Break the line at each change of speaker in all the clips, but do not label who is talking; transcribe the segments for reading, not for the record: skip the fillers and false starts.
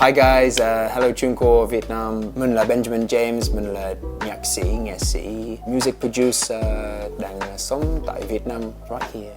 Hi guys, hello TuneCore Vietnam. Mình là Benjamin James, mình là nhạc sĩ, nghệ sĩ, music producer đang sống tại Việt Nam, right here.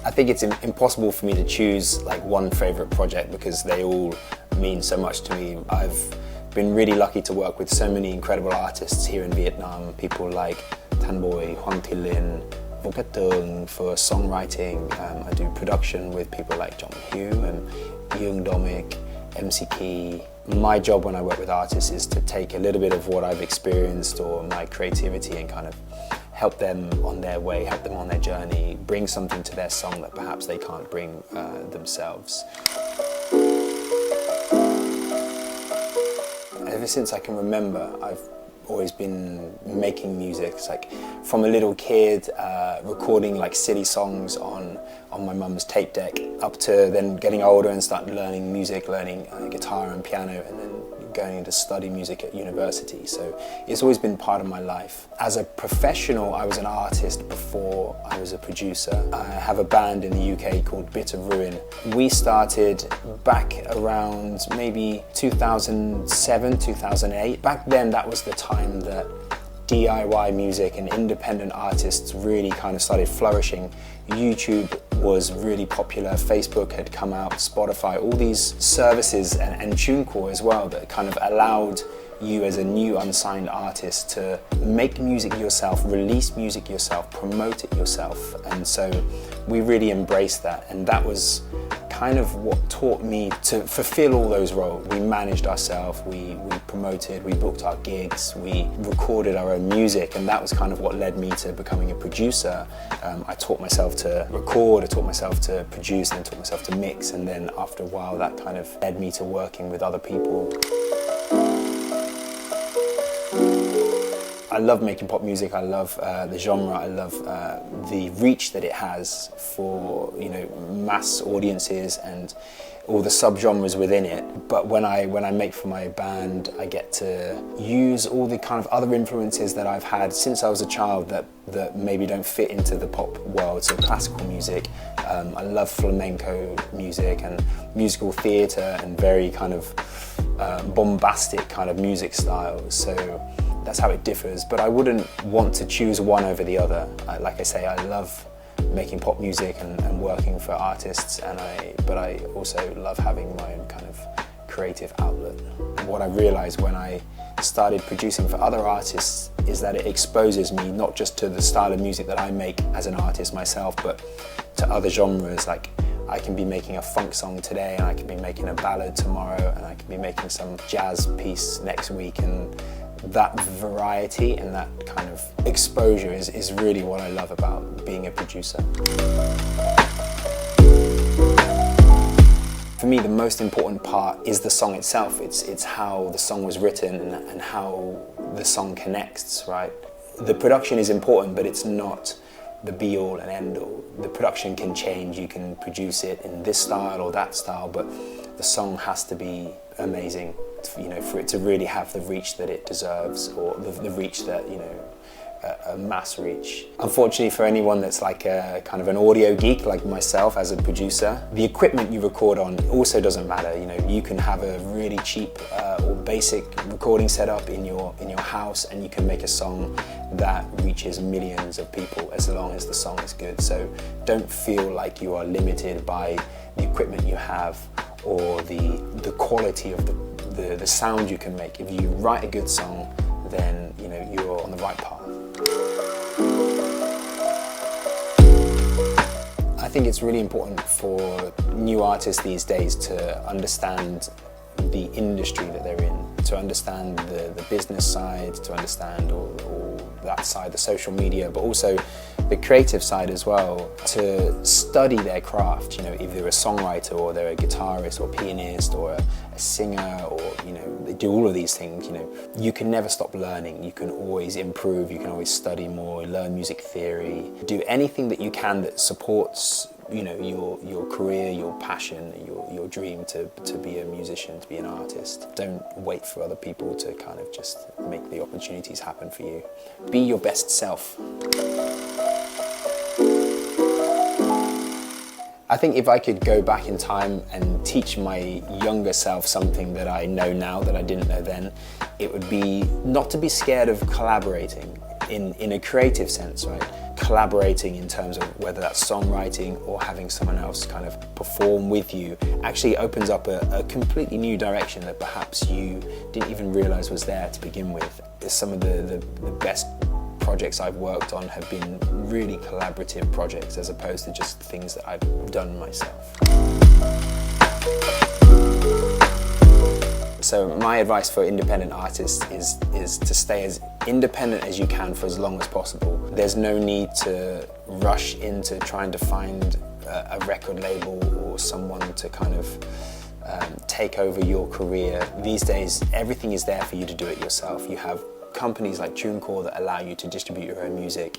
I think it's impossible for me to choose like one favorite project because they all mean so much to me. I've been really lucky to work with so many incredible artists here in Vietnam. People like Thanh Boy, Hoàng Thị Linh, Vô Cát Tường for songwriting. I do production with people like John Hugh and Young Domic, MC Key. My job when I work with artists is to take a little bit of what I've experienced or my creativity and kind of help them on their way, help them on their journey, bring something to their song that perhaps they can't bring themselves. Ever since I can remember, I've always been making music. It's like from a little kid, recording like silly songs on my mum's tape deck, up to then getting older and start learning music, learning guitar and piano, and then going to study music at university. So it's always been part of my life. As a professional, I was an artist before I was a producer. I have a band in the UK called Bit of Ruin. We started back around maybe 2007, 2008. Back then, that was the time that DIY music and independent artists really kind of started flourishing. YouTube was really popular, Facebook had come out, Spotify, all these services and TuneCore as well that kind of allowed you as a new unsigned artist to make music yourself, release music yourself, promote it yourself. And so we really embraced that, and that was kind of what taught me to fulfill all those roles. We managed ourselves, we promoted, we booked our gigs, we recorded our own music, and that was kind of what led me to becoming a producer. I taught myself to record, I taught myself to produce, and then taught myself to mix, and then after a while that kind of led me to working with other people. I love making pop music. I love the genre. I love the reach that it has for mass audiences and all the subgenres within it. But when I make for my band, I get to use all the kind of other influences that I've had since I was a child that maybe don't fit into the pop world. So classical music. I love flamenco music and musical theatre and very kind of bombastic kind of music styles. So that's how it differs, but I wouldn't want to choose one over the other. Like I say, I love making pop music and working for artists, but I also love having my own kind of creative outlet. What I realized when I started producing for other artists is that it exposes me not just to the style of music that I make as an artist myself, but to other genres. Like I can be making a funk song today, and I can be making a ballad tomorrow, and I can be making some jazz piece next week, and that variety and that kind of exposure is really what I love about being a producer. For me, the most important part is the song itself. It's how the song was written and how the song connects, right? The production is important, but it's not the be-all and end-all. The production can change. You can produce it in this style or that style, but the song has to be amazing, for it to really have the reach that it deserves, or the reach that, a mass reach. Unfortunately, for anyone that's like a kind of an audio geek like myself as a producer, the equipment you record on also doesn't matter. You can have a really cheap or basic recording setup in your house, and you can make a song that reaches millions of people as long as the song is good. So don't feel like you are limited by the equipment you have or the quality of the sound you can make. If you write a good song, then you're on the right path. I think it's really important for new artists these days to understand the industry that they're in, to understand the business side, to understand all that side, the social media, but also the creative side as well, to study their craft. If they're a songwriter or they're a guitarist or pianist or a singer, or they do all of these things, you can never stop learning. You can always improve, you can always study more, learn music theory, do anything that you can that supports your career, your passion, your dream to be a musician, to be an artist. Don't wait for other people to kind of just make the opportunities happen for you. Be your best self. I think if I could go back in time and teach my younger self something that I know now that I didn't know then, it would be not to be scared of collaborating in a creative sense, right? Collaborating in terms of whether that's songwriting or having someone else kind of perform with you actually opens up a completely new direction that perhaps you didn't even realize was there to begin with. Some of the best projects I've worked on have been really collaborative projects as opposed to just things that I've done myself. So my advice for independent artists is to stay as independent as you can for as long as possible. There's no need to rush into trying to find a record label or someone to kind of take over your career. These days, everything is there for you to do it yourself. You have companies like TuneCore that allow you to distribute your own music.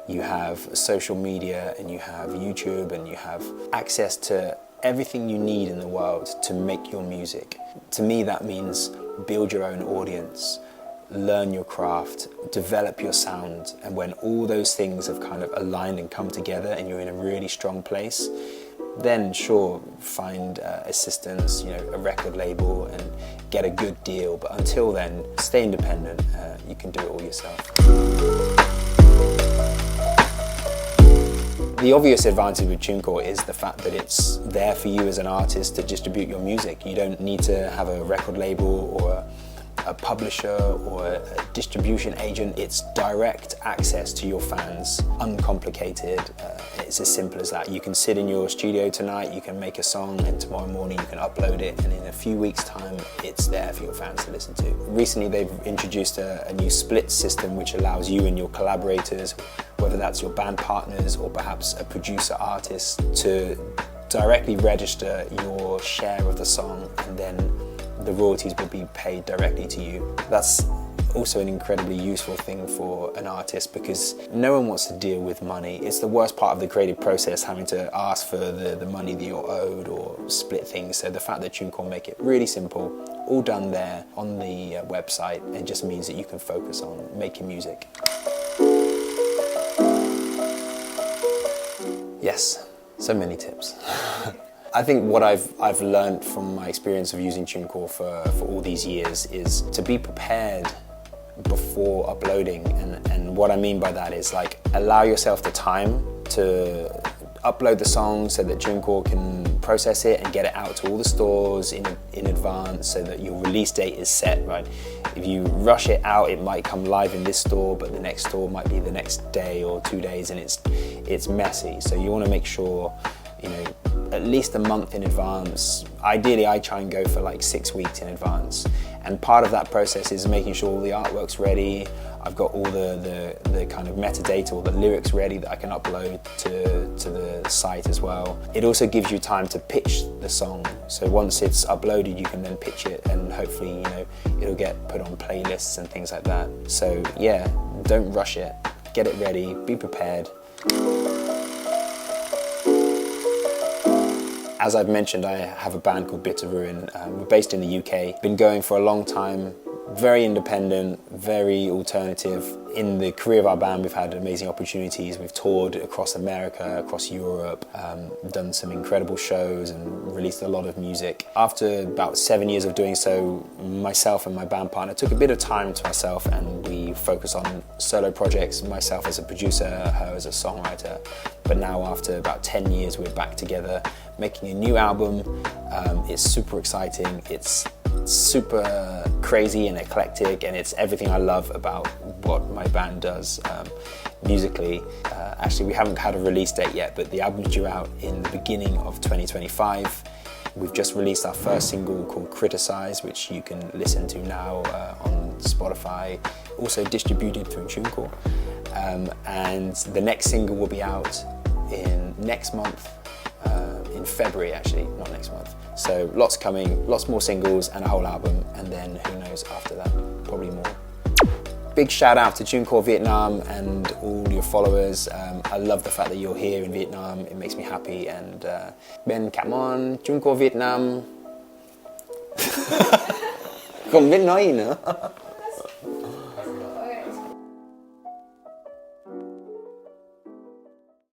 You have social media and you have YouTube and you have access to everything you need in the world to make your music. To me, that means build your own audience, learn your craft, develop your sound, and when all those things have kind of aligned and come together and you're in a really strong place, then sure, find assistance, a record label and get a good deal. But until then, stay independent. You can do it all yourself. The obvious advantage with TuneCore is the fact that it's there for you as an artist to distribute your music. You don't need to have a record label or a publisher or a distribution agent. It's direct access to your fans, uncomplicated. It's as simple as that. You can sit in your studio tonight, you can make a song, and tomorrow morning you can upload it, and in a few weeks' time it's there for your fans to listen to. Recently they've introduced a new split system which allows you and your collaborators, whether that's your band partners or perhaps a producer artist, to directly register your share of the song, and then the royalties will be paid directly to you. That's also an incredibly useful thing for an artist because no one wants to deal with money. It's the worst part of the creative process, having to ask for the money that you're owed or split things. So the fact that TuneCore make it really simple, all done there on the website, it just means that you can focus on making music. Yes, so many tips. I think what I've learned from my experience of using TuneCore for all these years is to be prepared before uploading, and what I mean by that is like allow yourself the time to upload the song so that TuneCore can process it and get it out to all the stores in advance so that your release date is set, right? If you rush it out, it might come live in this store, but the next store might be the next day or 2 days, and it's messy. So you want to make sure, at least a month in advance. Ideally, I try and go for like 6 weeks in advance. And part of that process is making sure all the artwork's ready. I've got all the kind of metadata, all the lyrics ready that I can upload to the site as well. It also gives you time to pitch the song. So once it's uploaded, you can then pitch it, and hopefully, it'll get put on playlists and things like that. So yeah, don't rush it. Get it ready, be prepared. As I've mentioned, I have a band called Bitter Ruin. We're based in the UK. Been going for a long time, very independent, very alternative. In the career of our band, we've had amazing opportunities. We've toured across America, across Europe, done some incredible shows and released a lot of music. After about 7 years of doing so, myself and my band partner took a bit of time to ourselves, and we focused on solo projects, myself as a producer, her as a songwriter. But now after about 10 years, we're back together, making a new album. It's super exciting. It's super crazy and eclectic, and it's everything I love about what my band does musically. Actually, we haven't had a release date yet, but the album's due out in the beginning of 2025. We've just released our first single called Criticize, which you can listen to now on Spotify, also distributed through TuneCore. And the next single will be out in next month, in February actually, not next month. So lots coming, lots more singles and a whole album, and then who knows after that, probably more. Big shout out to TuneCore Vietnam and all your followers. I love the fact that you're here in Vietnam, it makes me happy, and Ben cảm ơn TuneCore Vietnam. Không biết nói gì nữa.